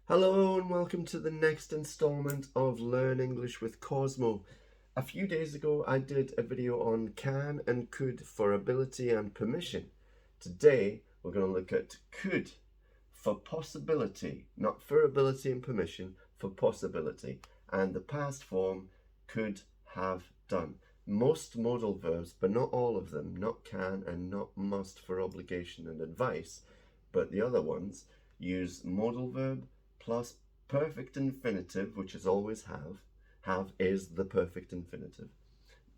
Hello and welcome to the next installment of Learn English with Cosmo. A few days ago I did a video on can and could for ability and permission. Today we're going to look at could for possibility, not for ability and permission, for possibility. And the past form could have done. Most modal verbs, but not all of them, not can and not must for obligation and advice, but the other ones use modal verb plus perfect infinitive, which is always have. Have is the perfect infinitive.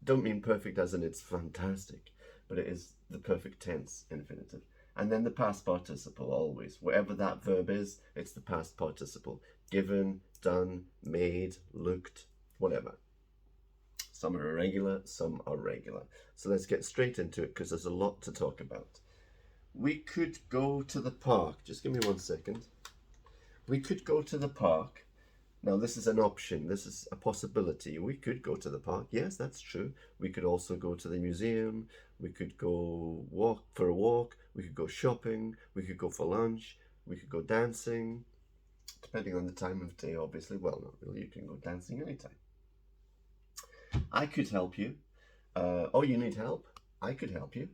Don't mean perfect as in it's fantastic, but it is the perfect tense infinitive. And then the past participle always. Whatever that verb is, it's the past participle. Given, done, made, looked, whatever. Some are irregular, some are regular. So let's get straight into it because there's a lot to talk about. We could go to the park. Just give me 1 second. We could go to the park. Now, this is an option. This is a possibility. We could go to the park. Yes, that's true. We could also go to the museum. We could go walk for a walk. We could go shopping. We could go for lunch. We could go dancing. Depending on the time of day, obviously. Well, not really. You can go dancing anytime. I could help you. Oh, you need help? I could help you.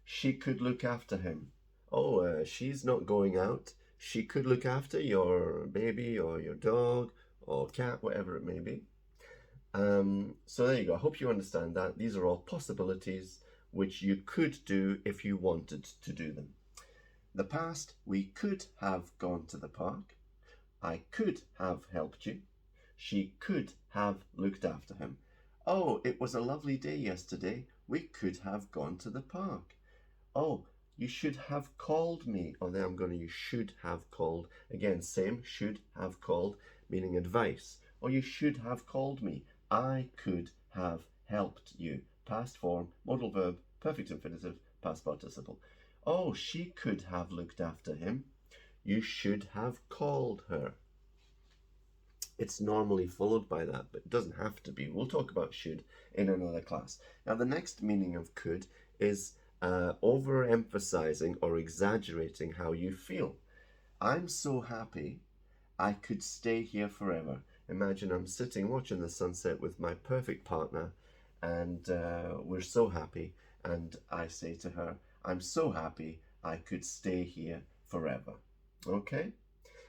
She could look after him. Oh, she's not going out. She could look after your baby or your dog or cat, whatever it may be. So there you go. I hope you understand that. These are all possibilities which you could do if you wanted to do them. The past, we could have gone to the park. I could have helped you. She could have looked after him. Oh, it was a lovely day yesterday. We could have gone to the park. Oh, you should have called me. Oh, there I'm going to use should have called. Again, same, should have called, meaning advice. Or you should have called me. I could have helped you. Past form, modal verb, perfect infinitive, past participle. Oh, she could have looked after him. You should have called her. It's normally followed by that, but it doesn't have to be. We'll talk about should in another class. Now, the next meaning of could is overemphasizing or exaggerating how you feel. I'm so happy I could stay here forever. Imagine I'm sitting watching the sunset with my perfect partner and we're so happy, and I say to her, I'm so happy I could stay here forever. Okay?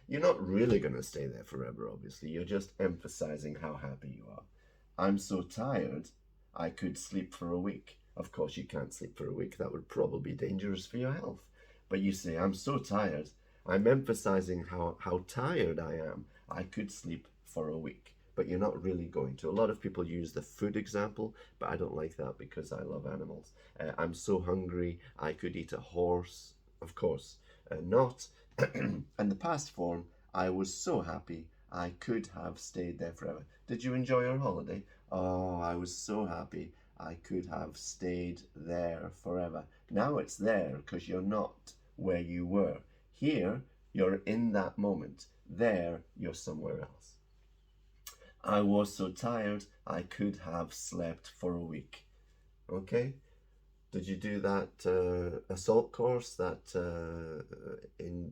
You're not really going to stay there forever, obviously. You're just emphasizing how happy you are. I'm so tired, I could sleep for a week. Of course, you can't sleep for a week. That would probably be dangerous for your health. But you say, I'm so tired. I'm emphasizing how tired I am. I could sleep for a week. But you're not really going to. A lot of people use the food example, but I don't like that because I love animals. I'm so hungry, I could eat a horse. Of course, not. And the past form, I was so happy I could have stayed there forever. Did you enjoy your holiday? Oh, I was so happy I could have stayed there forever. Now it's there because you're not where you were. Here, you're in that moment. There, you're somewhere else. I was so tired I could have slept for a week. Okay? Did you do that assault course, that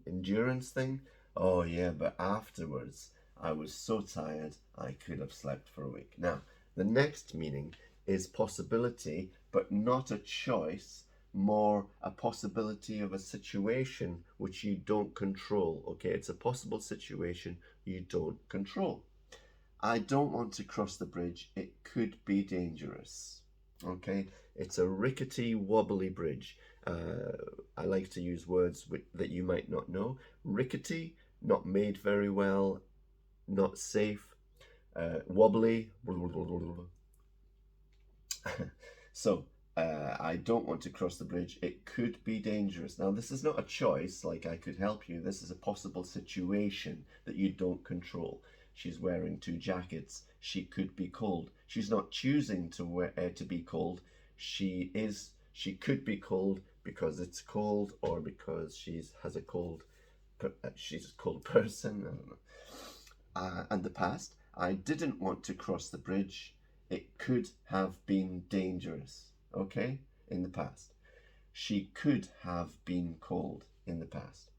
endurance thing? Oh yeah, but afterwards I was so tired I could have slept for a week. Now, the next meaning is possibility, but not a choice, more a possibility of a situation which you don't control. Okay, it's a possible situation you don't control. I don't want to cross the bridge. It could be dangerous. Okay, it's a rickety, wobbly bridge. I like to use words that you might not know. Rickety, not made very well, not safe. Wobbly. So, I don't want to cross the bridge. It could be dangerous. Now, this is not a choice, like I could help you. This is a possible situation that you don't control. She's wearing 2 jackets. She could be cold. She's not choosing to be cold. She could be cold because it's cold, or because she's a cold person. I don't know. And the past, I didn't want to cross the bridge. It could have been dangerous. Okay, in the past. She could have been cold in the past.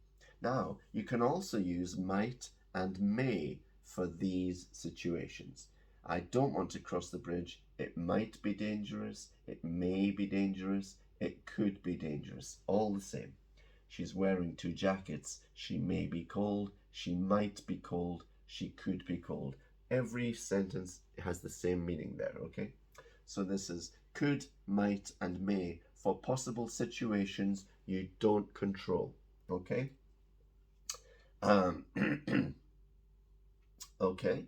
Now, you can also use might and may for these situations. I don't want to cross the bridge. It might be dangerous. It may be dangerous. It could be dangerous. All the same. She's wearing 2 jackets. She may be cold. She might be cold. She could be cold. Every sentence has the same meaning there, okay? So this is could, might, and may for possible situations you don't control, okay? Okay.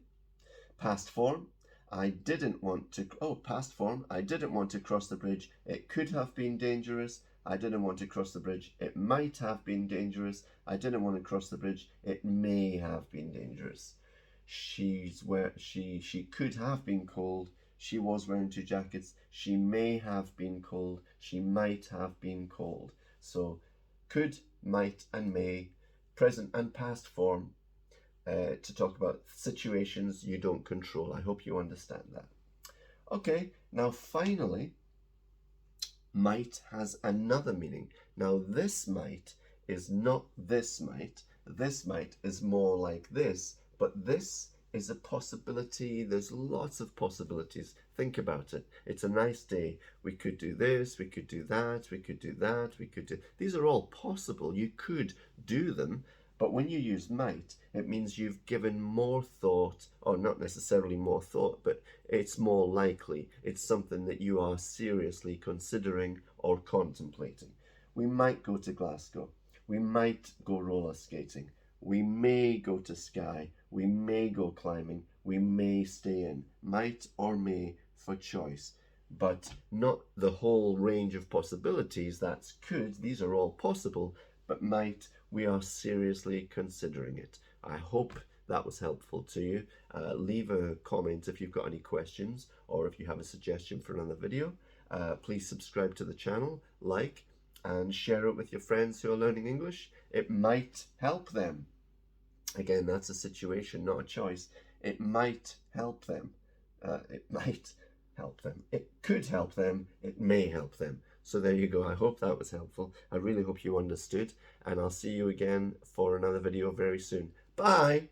Past form. I didn't want to, past form. I didn't want to cross the bridge. It could have been dangerous. I didn't want to cross the bridge. It might have been dangerous. I didn't want to cross the bridge. It may have been dangerous. She could have been cold. She was wearing 2 jackets. She may have been cold. She might have been cold. So could, might, and may, present and past form, to talk about situations you don't control. I hope you understand that. Okay, now finally, might has another meaning. Now this might is not this might. This might is more like this, but this is a possibility. There's lots of possibilities. Think about it. It's a nice day. We could do this, we could do that, we could do that, we could do... These are all possible. You could do them. But when you use might, it means you've given more thought, or not necessarily more thought, but it's more likely. It's something that you are seriously considering or contemplating. We might go to Glasgow. We might go roller skating. We may go to Skye. We may go climbing. We may stay in. Might or may for choice. But not the whole range of possibilities. That's could. These are all possible. But might, we are seriously considering it. I hope that was helpful to you. Leave a comment if you've got any questions or if you have a suggestion for another video. Please subscribe to the channel, like, and share it with your friends who are learning English. It might help them. Again, that's a situation, not a choice. It might help them. It might help them. It could help them. It may help them. So there you go. I hope that was helpful. I really hope you understood, and I'll see you again for another video very soon. Bye!